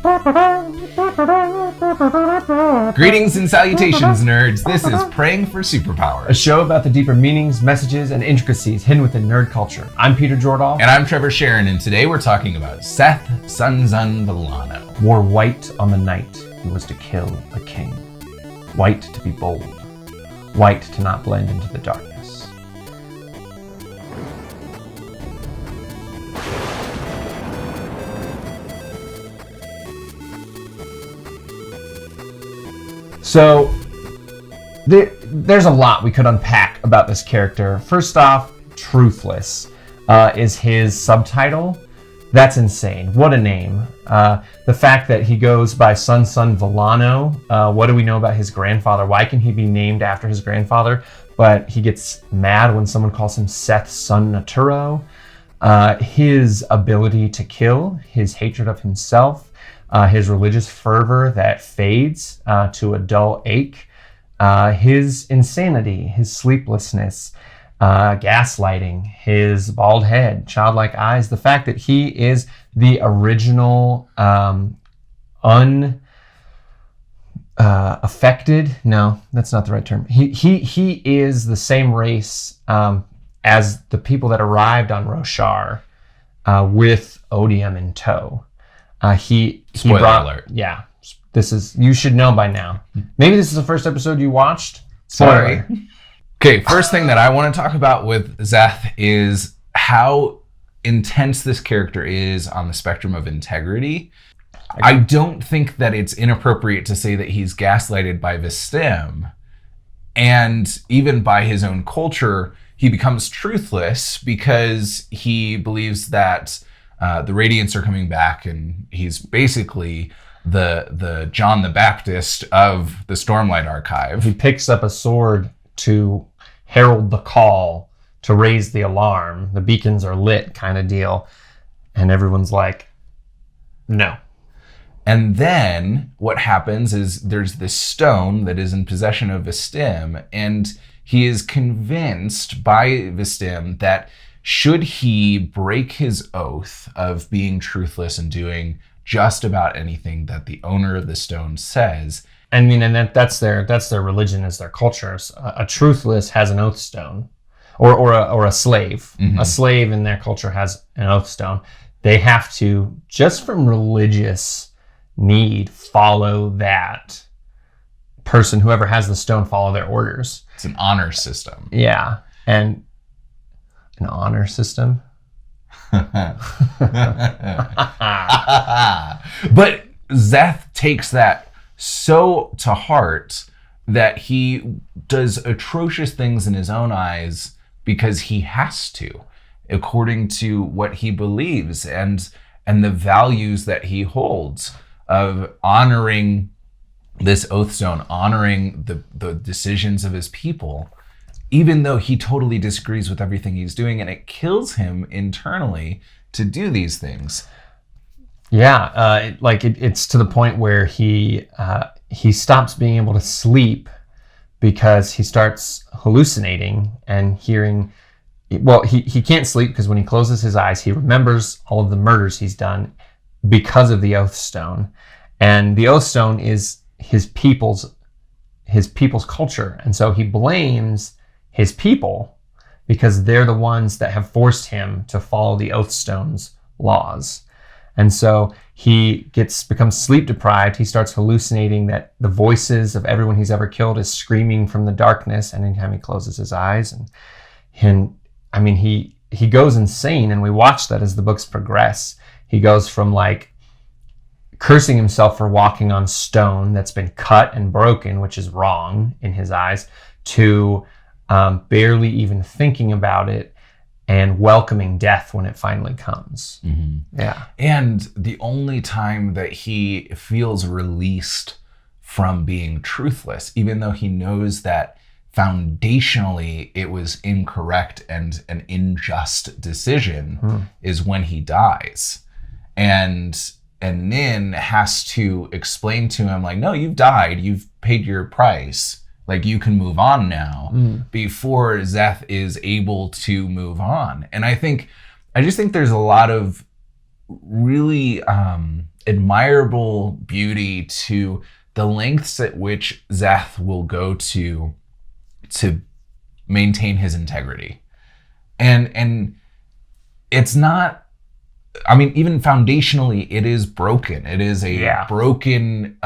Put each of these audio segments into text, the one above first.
Greetings and salutations, nerds. This is Praying for Superpowers, a show about the deeper meanings, messages, and intricacies hidden within nerd culture. I'm Peter Jordahl. And I'm Trevor Sharon, and today we're talking about Szeth-son-son-Vallano. Wore white on the night he was to kill a king. White to be bold. White to not blend into the darkness. So, there's a lot we could unpack about this character. First off, Truthless is his subtitle. That's insane. What a name. The fact that he goes by Szeth-son-son-Vallano. What do we know about his grandfather? Why can he be named after his grandfather? But he gets mad when someone calls him Szeth-son-naturo. His ability to kill, his hatred of himself, his religious fervor that fades to a dull ache, his insanity, his sleeplessness, gaslighting, his bald head, childlike eyes, the fact that he is the original unaffected, no, that's not the right term. He is the same race as the people that arrived on Roshar with Odium in tow. Spoiler alert. Yeah, you should know by now. Maybe this is the first episode you watched. Sorry. Okay, first thing that I want to talk about with Szeth is how intense this character is on the spectrum of integrity. I don't think that it's inappropriate to say that he's gaslighted by Vistim, and even by his own culture. He becomes truthless because he believes that the Radiants are coming back, and he's basically the John the Baptist of the Stormlight Archive. He picks up a sword to herald the call, to raise the alarm. The beacons are lit kind of deal. And everyone's like, no. And then what happens is there's this stone that is in possession of Vistim, and he is convinced by Vistim that should he break his oath of being truthless and doing just about anything that the owner of the stone says. I mean, and that's their religion, is their culture. A truthless has an oath stone, or a slave. Mm-hmm. A slave in their culture has an oath stone. They have to, just from religious need, follow that person, whoever has the stone, follow their orders. It's an honor system. Yeah, and an honor system. But Szeth takes that so to heart that he does atrocious things in his own eyes because he has to, according to what he believes and the values that he holds of honoring this oath stone, honoring the decisions of his people, even though he totally disagrees with everything he's doing, and it kills him internally to do these things. Yeah, it's to the point where he stops being able to sleep because he starts hallucinating and hearing. Well, he can't sleep because when he closes his eyes, he remembers all of the murders he's done because of the Oath Stone, and the Oath Stone is his people's culture, and so he blames his people because they're the ones that have forced him to follow the Oath Stone's laws. And so he becomes sleep deprived. He starts hallucinating that the voices of everyone he's ever killed is screaming from the darkness anytime he closes his eyes. And I mean, he goes insane, and we watch that as the books progress. He goes from like cursing himself for walking on stone that's been cut and broken, which is wrong in his eyes, to barely even thinking about it and welcoming death when it finally comes. Mm-hmm. Yeah. And the only time that he feels released from being truthless, even though he knows that foundationally it was incorrect and an unjust decision, is when he dies. And Nin has to explain to him, like, no, you've died, you've paid your price. Like, you can move on now, before Szeth is able to move on. And I just think there's a lot of really admirable beauty to the lengths at which Szeth will go to maintain his integrity. And it's not, I mean, even foundationally, it is broken. It is a broken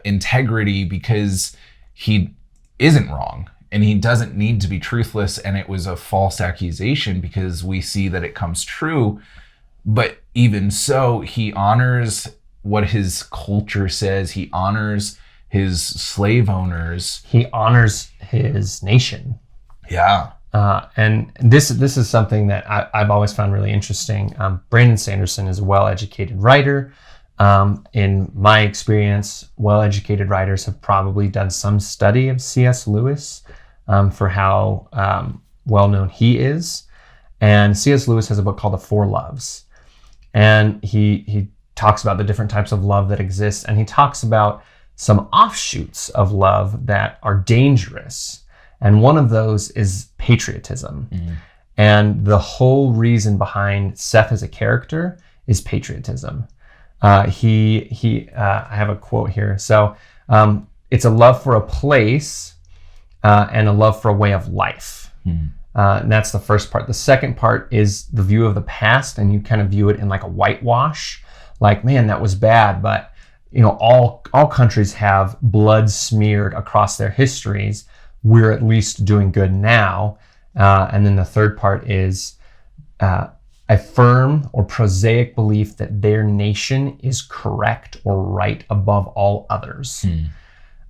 integrity because he isn't wrong and he doesn't need to be truthless. And it was a false accusation because we see that it comes true. But even so, he honors what his culture says. He honors his slave owners. He honors his nation. Yeah. And this is something that I've always found really interesting. Brandon Sanderson is a well-educated writer. In my experience, well-educated writers have probably done some study of C.S. Lewis for how well-known he is. And C.S. Lewis has a book called The Four Loves. And he talks about the different types of love that exist. And he talks about some offshoots of love that are dangerous. And one of those is patriotism. And the whole reason behind Szeth as a character is patriotism. I have a quote here. So it's a love for a place and a love for a way of life. And that's the first part. The second part is the view of the past, and you kind of view it in like a whitewash. Like, man, that was bad, but you know, all countries have blood smeared across their histories. We're at least doing good now. And then the third part is a firm or prosaic belief that their nation is correct or right above all others.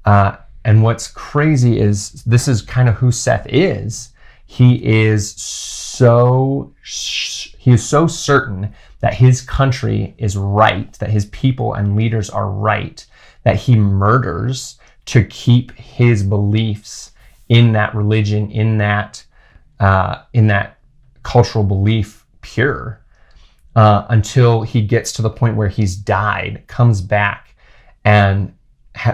And what's crazy is this is kind of who Szeth is. He is so certain that his country is right, that his people and leaders are right, that he murders to keep his beliefs in that religion, in that cultural belief pure, until he gets to the point where he's died, comes back, and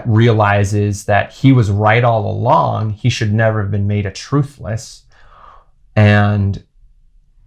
realizes that he was right all along. He should never have been made a truthless, and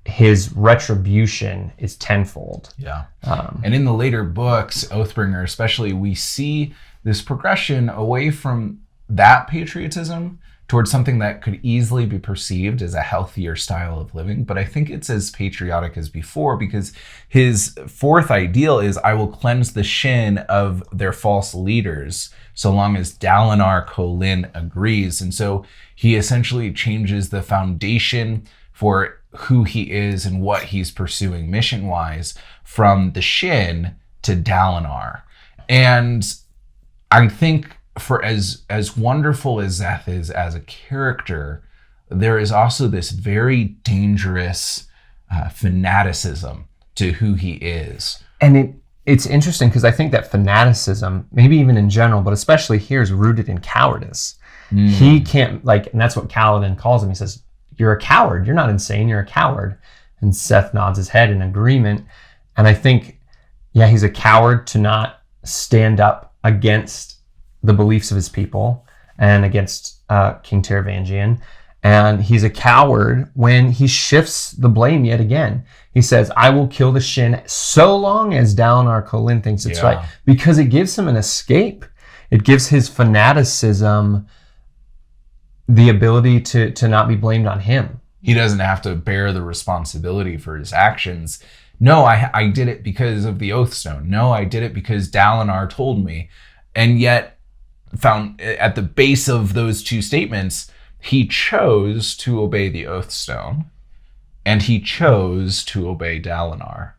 his retribution is tenfold. Yeah. And in the later books, Oathbringer especially, we see this progression away from that patriotism towards something that could easily be perceived as a healthier style of living. But I think it's as patriotic as before, because his fourth ideal is, I will cleanse the shin of their false leaders so long as Dalinar Kholin agrees. And so he essentially changes the foundation for who he is and what he's pursuing mission-wise from the Shin to Dalinar. And I think for as wonderful as Szeth is as a character, there is also this very dangerous fanaticism to who he is. And it's interesting because I think that fanaticism, maybe even in general, but especially here, is rooted in cowardice. He can't, like, and that's what Kaladin calls him. He says, "You're a coward. You're not insane. You're a coward." And Szeth nods his head in agreement. And I think, yeah, he's a coward to not stand up against the beliefs of his people and against King Taravangian. And he's a coward when he shifts the blame yet again. He says, "I will kill the Shin so long as Dalinar Kholin thinks it's right," because it gives him an escape. It gives his fanaticism the ability to not be blamed on him. He doesn't have to bear the responsibility for his actions. No, I did it because of the Oathstone. No, I did it because Dalinar told me. And yet, found at the base of those two statements, he chose to obey the Oathstone, and he chose to obey Dalinar.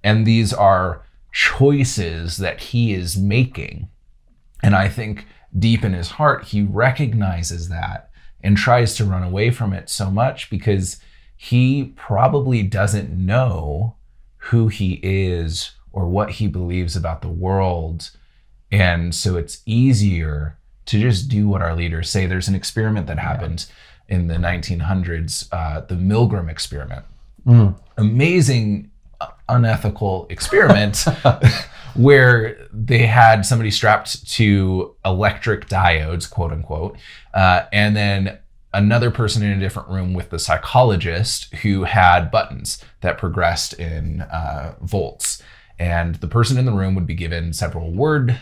And these are choices that he is making. And I think deep in his heart, he recognizes that and tries to run away from it so much because he probably doesn't know who he is or what he believes about the world. And so it's easier to just do what our leaders say. There's an experiment that happened in the 1900s, the Milgram Experiment. Amazing, unethical experiment where they had somebody strapped to electric diodes, quote unquote, and then another person in a different room with the psychologist who had buttons that progressed in volts. And the person in the room would be given several word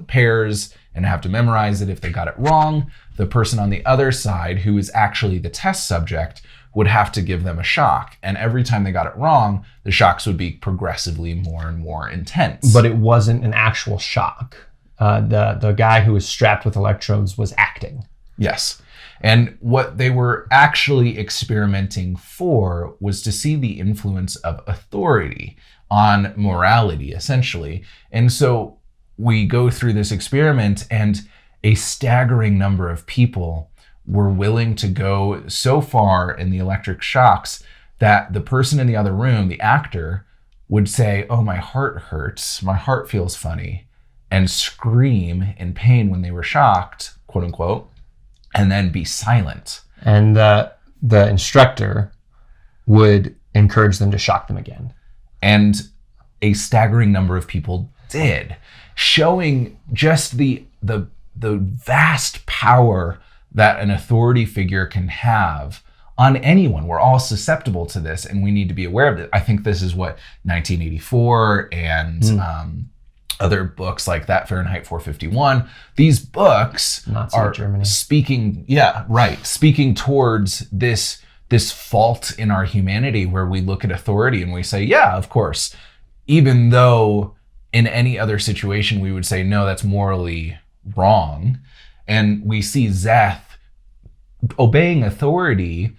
pairs and have to memorize it. If they got it wrong, the person on the other side, who is actually the test subject, would have to give them a shock. And every time they got it wrong, the shocks would be progressively more and more intense. But it wasn't an actual shock. The guy who was strapped with electrodes was acting. Yes. And what they were actually experimenting for was to see the influence of authority on morality, essentially. And so we go through this experiment, and a staggering number of people were willing to go so far in the electric shocks that the person in the other room, the actor, would say, "Oh, my heart hurts, my heart feels funny," and scream in pain when they were shocked, quote unquote, and then be silent. And the instructor would encourage them to shock them again. And a staggering number of people did, showing just the vast power that an authority figure can have on anyone. We're all susceptible to this, and we need to be aware of it. I think this is what 1984 and other books like that, Fahrenheit 451, these books Nazi are Germany. speaking towards this fault in our humanity, where we look at authority and we say, yeah, of course, even though in any other situation we would say, no, that's morally wrong. And we see Szeth obeying authority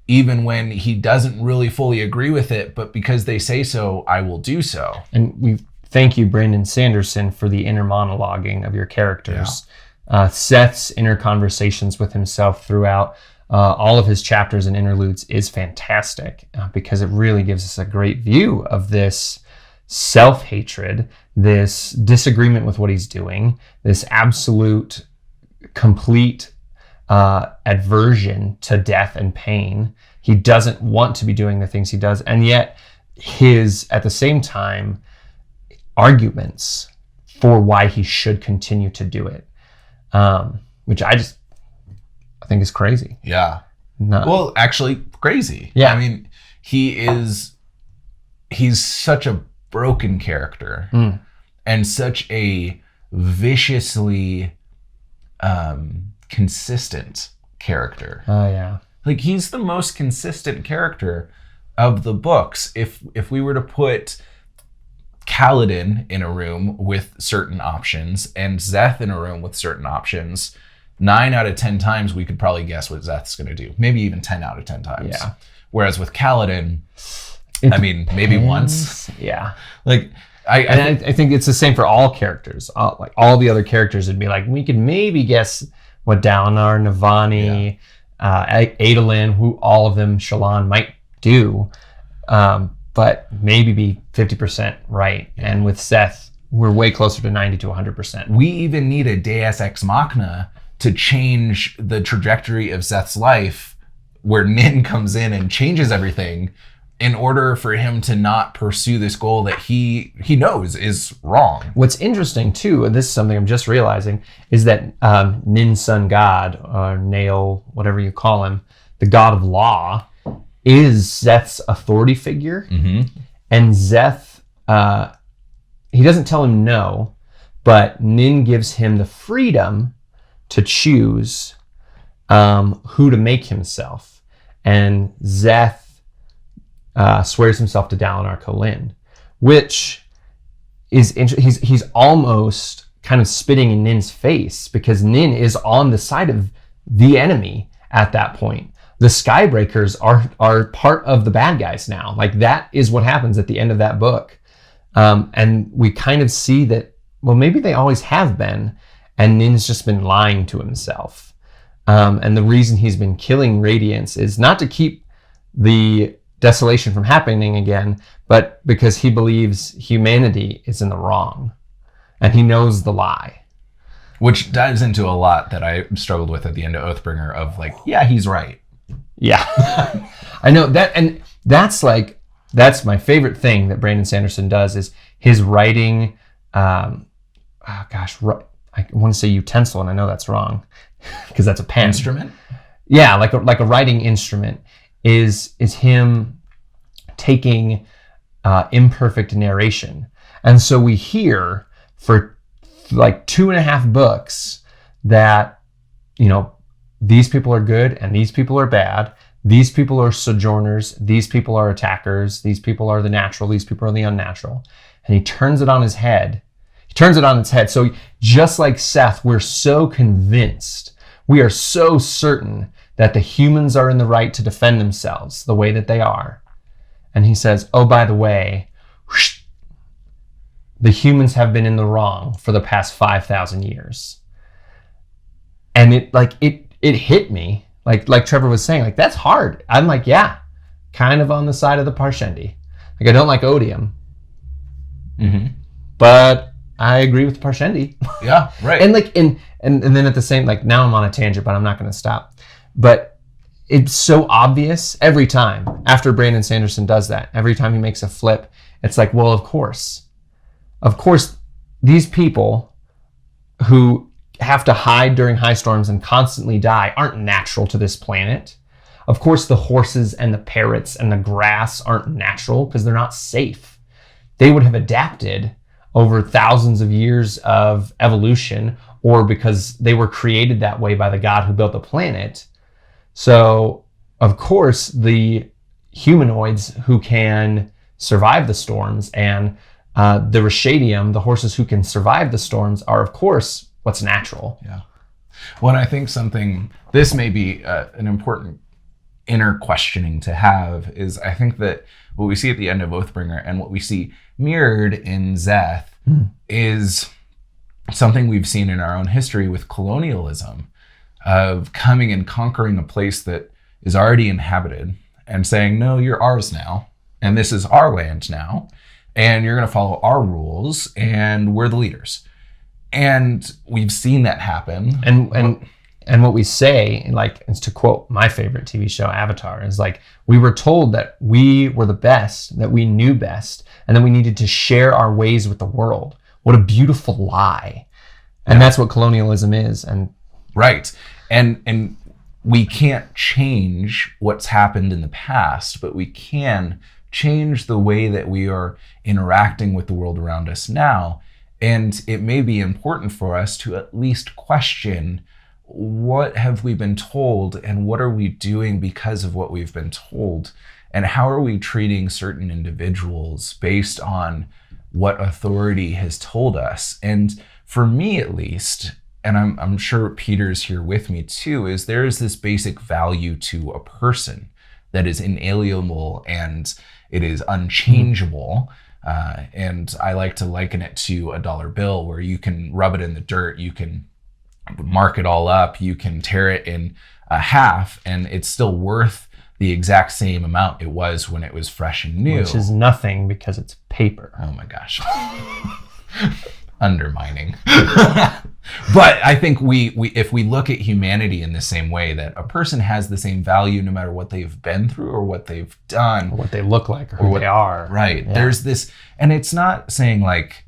even when he doesn't really fully agree with it, but because they say so, I will do so. And we thank you, Brandon Sanderson, for the inner monologuing of your characters. Yeah. Szeth's inner conversations with himself throughout all of his chapters and interludes is fantastic because it really gives us a great view of this self-hatred, this disagreement with what he's doing, this absolute, complete aversion to death and pain. He doesn't want to be doing the things he does, and yet his, at the same time, arguments for why he should continue to do it, which I think is crazy. Yeah. No. Well, actually, crazy. Yeah. I mean, he's such a broken character and such a viciously consistent character. Oh, yeah. Like, he's the most consistent character of the books. If we were to put Kaladin in a room with certain options and Szeth in a room with certain options, 9 out of 10 times we could probably guess what Szeth's going to do. Maybe even 10 out of 10 times. Yeah. Whereas with Kaladin, maybe once. Yeah. Like, I think it's the same for all characters. All the other characters would be like, we could maybe guess what Dalinar, Navani, Adolin, who all of them, Shallan, might do, but maybe be 50% right. Yeah. And with Szeth, we're way closer to 90 to 100%. We even need a Deus Ex Machina to change the trajectory of Szeth's life, where Nin comes in and changes everything in order for him to not pursue this goal that he knows is wrong. What's interesting too, and this is something I'm just realizing, is that Nin's sun god, or Nail, whatever you call him, the god of law, is Szeth's authority figure. Mm-hmm. And Szeth, he doesn't tell him no, but Nin gives him the freedom to choose who to make himself. And Szeth swears himself to Dalinar Kholin, which is interesting. He's almost kind of spitting in Nin's face, because Nin is on the side of the enemy at that point. The Skybreakers are part of the bad guys now. Like, that is what happens at the end of that book. And we kind of see that, well, maybe they always have been, and Nin's just been lying to himself. And the reason he's been killing Radiance is not to keep the desolation from happening again, but because he believes humanity is in the wrong, and he knows the lie. Which dives into a lot that I struggled with at the end of Oathbringer of like, yeah, he's right. Yeah. I know that, and that's my favorite thing that Brandon Sanderson does is his writing. I want to say utensil, and I know that's wrong because that's a pen. Instrument? Yeah, like a writing instrument is him taking imperfect narration. And so we hear for like 2.5 books that, these people are good and these people are bad. These people are sojourners. These people are attackers. These people are the natural. These people are the unnatural. And he turns it on his head. He turns it on its head. So just like Szeth, we're so convinced, we are so certain that the humans are in the right to defend themselves the way that they are. And he says, oh, by the way, the humans have been in the wrong for the past 5,000 years. And it hit me. Like Trevor was saying, like, that's hard. I'm like, yeah, kind of on the side of the Parshendi. Like, I don't like odium. Mm-hmm. But I agree with the Parshendi. Yeah, right. And then at the same, like, now I'm on a tangent, but I'm not going to stop. But it's so obvious every time after Brandon Sanderson does that. Every time he makes a flip, it's like, well, of course, these people who have to hide during high storms and constantly die aren't natural to this planet. Of course, the horses and the parrots and the grass aren't natural because they're not safe. They would have adapted over thousands of years of evolution, or because they were created that way by the God who built the planet. So, of course, the humanoids who can survive the storms and the Rashadium, the horses who can survive the storms, are, of course, what's natural. Yeah. Well, and I think this may be an important inner questioning to have, is I think that what we see at the end of Oathbringer and what we see mirrored in Szeth is something we've seen in our own history with colonialism, of coming and conquering a place that is already inhabited and saying, no, you're ours now, and this is our land now, and you're going to follow our rules, and we're the leaders. And we've seen that happen. And what we say, like, is to quote my favorite TV show, Avatar, is like, we were told that we were the best, that we knew best, and then we needed to share our ways with the world. What a beautiful lie. And that's what colonialism is. And right. And we can't change what's happened in the past, but we can change the way that we are interacting with the world around us now. And it may be important for us to at least question, what have we been told and what are we doing because of what we've been told? And how are we treating certain individuals based on what authority has told us? And for me, at least, and I'm sure Peter's here with me too, is there is this basic value to a person that is inalienable and it is unchangeable. And I like to liken it to a dollar bill, where you can rub it in the dirt, you can mark it all up, you can tear it in half, and it's still worth the exact same amount it was when it was fresh and new. Which is nothing because it's paper. Oh my gosh. Undermining. But I think we if we look at humanity in the same way, that a person has the same value no matter what they've been through or what they've done. Or what they look like or who they are. Right. Yeah. There's this, and it's not saying like,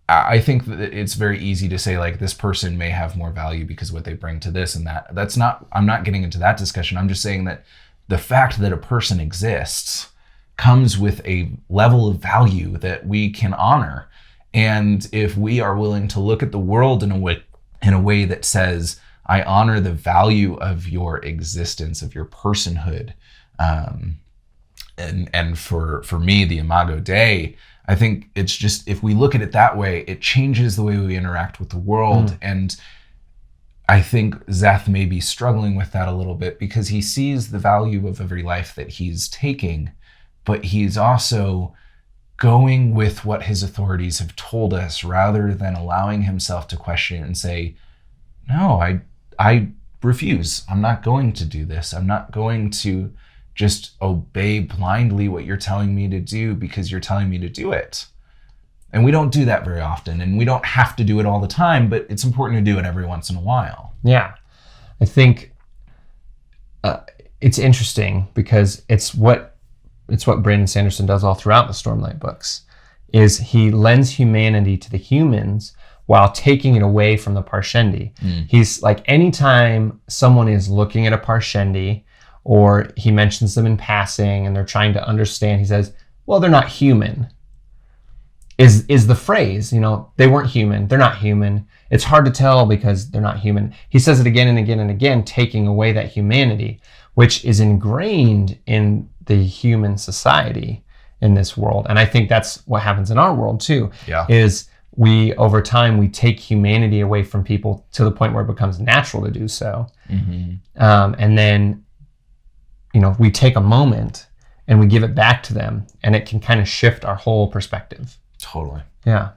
I think that it's very easy to say like, this person may have more value because what they bring to this and that. That's not, I'm not getting into that discussion. I'm just saying that the fact that a person exists comes with a level of value that we can honor. And if we are willing to look at the world in a way that says, I honor the value of your existence, of your personhood, and for me, the Imago Dei, I think it's just, if we look at it that way, it changes the way we interact with the world. And I think Szeth may be struggling with that a little bit, because he sees the value of every life that he's taking, but he's also going with what his authorities have told us, rather than allowing himself to question it and say, no, I refuse. I'm not going to do this. I'm not going to just obey blindly what you're telling me to do because you're telling me to do it. And we don't do that very often, and we don't have to do it all the time, but it's important to do it every once in a while. Yeah. I think it's interesting because it's what Brandon Sanderson does all throughout the Stormlight books, is he lends humanity to the humans while taking it away from the Parshendi. He's like, anytime someone is looking at a Parshendi, or he mentions them in passing and they're trying to understand, he says, well, they're not human, is the phrase. They weren't human. They're not human. It's hard to tell because they're not human. He says it again and again and again, taking away that humanity, which is ingrained in the human society in this world. And I think that's what happens in our world too. Yeah. Is over time, we take humanity away from people to the point where it becomes natural to do so. And then, we take a moment and we give it back to them, and it can kind of shift our whole perspective. Totally. Yeah.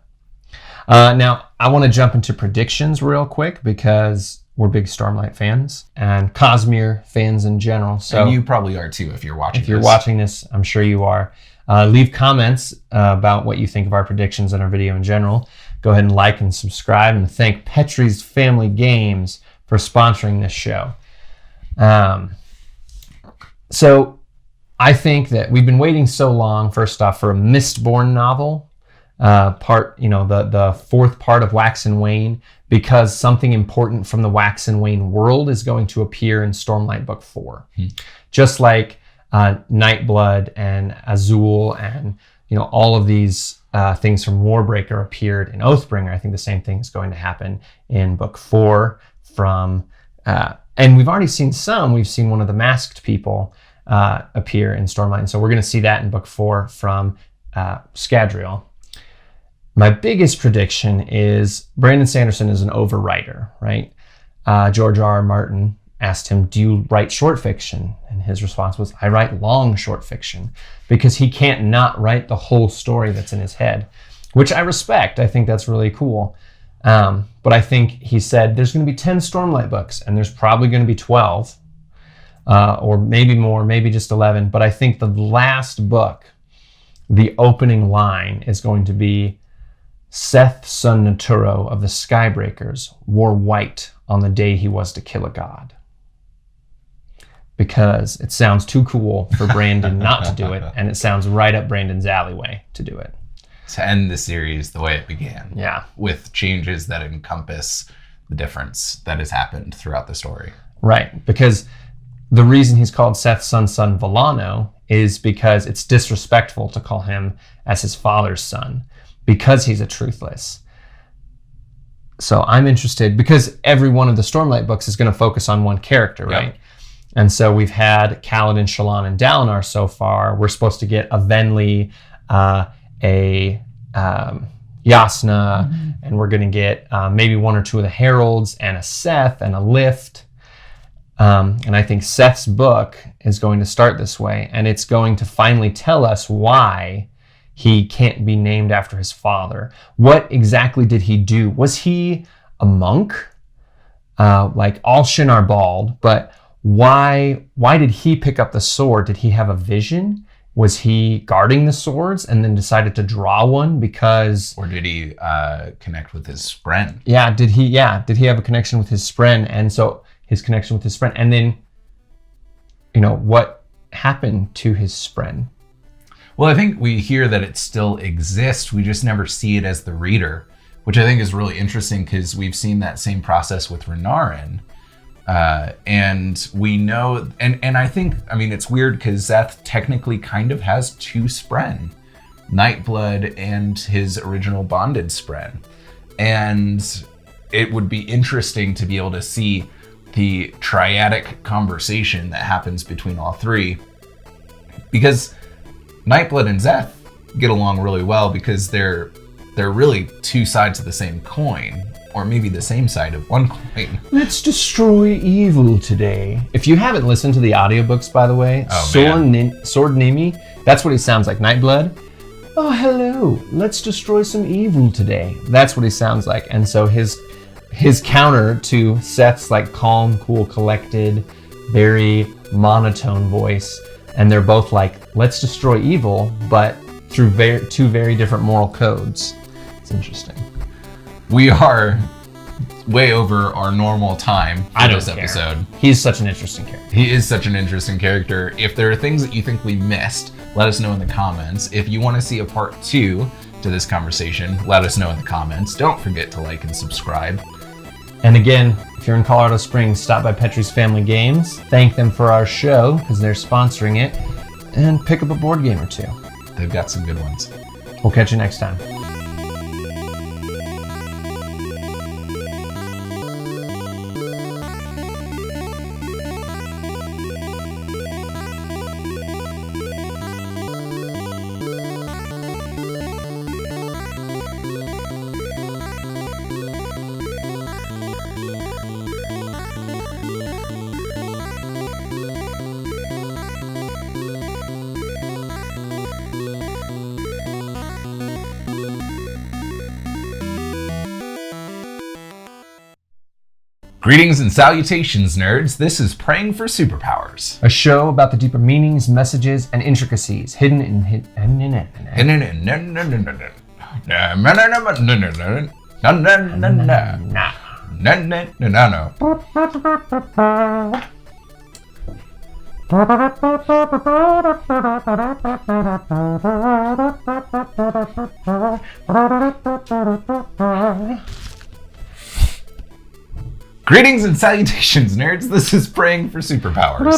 Now, I want to jump into predictions real quick because we're big Stormlight fans and Cosmere fans in general. So and you probably are too if you're watching. If you're watching this, I'm sure you are. Leave comments about what you think of our predictions and our video in general. Go ahead and like and subscribe, and thank Petrie's Family Games for sponsoring this show. So I think that we've been waiting so long, first off, for a Mistborn novel, the fourth part of Wax and Wane, because something important from the Wax and Wane world is going to appear in Stormlight Book 4. Just like Nightblood and Azul and all of these things from Warbreaker appeared in Oathbringer. I think the same thing is going to happen in Book 4 and we've already seen some. We've seen one of the masked people appear in Stormlight, and so we're going to see that in Book 4 from Scadrial. My biggest prediction is Brandon Sanderson is an overwriter, right? George R.R. Martin asked him, do you write short fiction? And his response was, I write long short fiction, because he can't not write the whole story that's in his head, which I respect. I think that's really cool. But I think he said there's going to be 10 Stormlight books, and there's probably going to be 12, or maybe more, maybe just 11. But I think the last book, the opening line is going to be, Szeth, son Naturo of the Skybreakers, wore white on the day he was to kill a god. Because it sounds too cool for Brandon not to do it, and it sounds right up Brandon's alleyway to do it. To end the series the way it began. Yeah. With changes that encompass the difference that has happened throughout the story. Right, because the reason he's called Szeth-son-son-Vallano is because it's disrespectful to call him as his father's son, because he's a truthless. So I'm interested, because every one of the Stormlight books is going to focus on one character, right? Yep. And so we've had Kaladin, Shallan, and Dalinar so far. We're supposed to get a Venli, a Yasna, and we're going to get maybe one or two of the Heralds, and a Szeth, and a Lift. And I think Seth's book is going to start this way, and it's going to finally tell us why he can't be named after his father. What exactly did he do? Was he a monk? Like all Shin are bald, but why did he pick up the sword? Did he have a vision? Was he guarding the swords and then decided to draw one because... Or did he connect with his spren? Yeah, did he have a connection with his spren? And so his connection with his spren. And then, what happened to his spren? Well, I think we hear that it still exists. We just never see it as the reader, which I think is really interesting because we've seen that same process with Renarin. And we know, and I think, it's weird because Szeth technically kind of has two spren, Nightblood and his original bonded spren. And it would be interesting to be able to see the triadic conversation that happens between all three, because Nightblood and Szeth get along really well because they're really two sides of the same coin, or maybe the same side of one coin. Let's destroy evil today. If you haven't listened to the audiobooks, by the way, Sword Nimi, that's what he sounds like. Nightblood, oh hello, let's destroy some evil today. That's what he sounds like. And so his counter to Szeth's like calm, cool, collected, very monotone voice, and they're both like, let's destroy evil, but through two very different moral codes. It's interesting. We are way over our normal time for this episode. He's such an interesting character. He is such an interesting character. If there are things that you think we missed, let us know in the comments. If you want to see a part 2 to this conversation, let us know in the comments. Don't forget to like and subscribe. And again, if you're in Colorado Springs, stop by Petrie's Family Games. Thank them for our show because they're sponsoring it. And pick up a board game or two. They've got some good ones. We'll catch you next time. Greetings and salutations, nerds. This is Praying for Superpowers. A show about the deeper meanings, messages, and intricacies hidden in Greetings and salutations, nerds. This is Praying for Superpowers.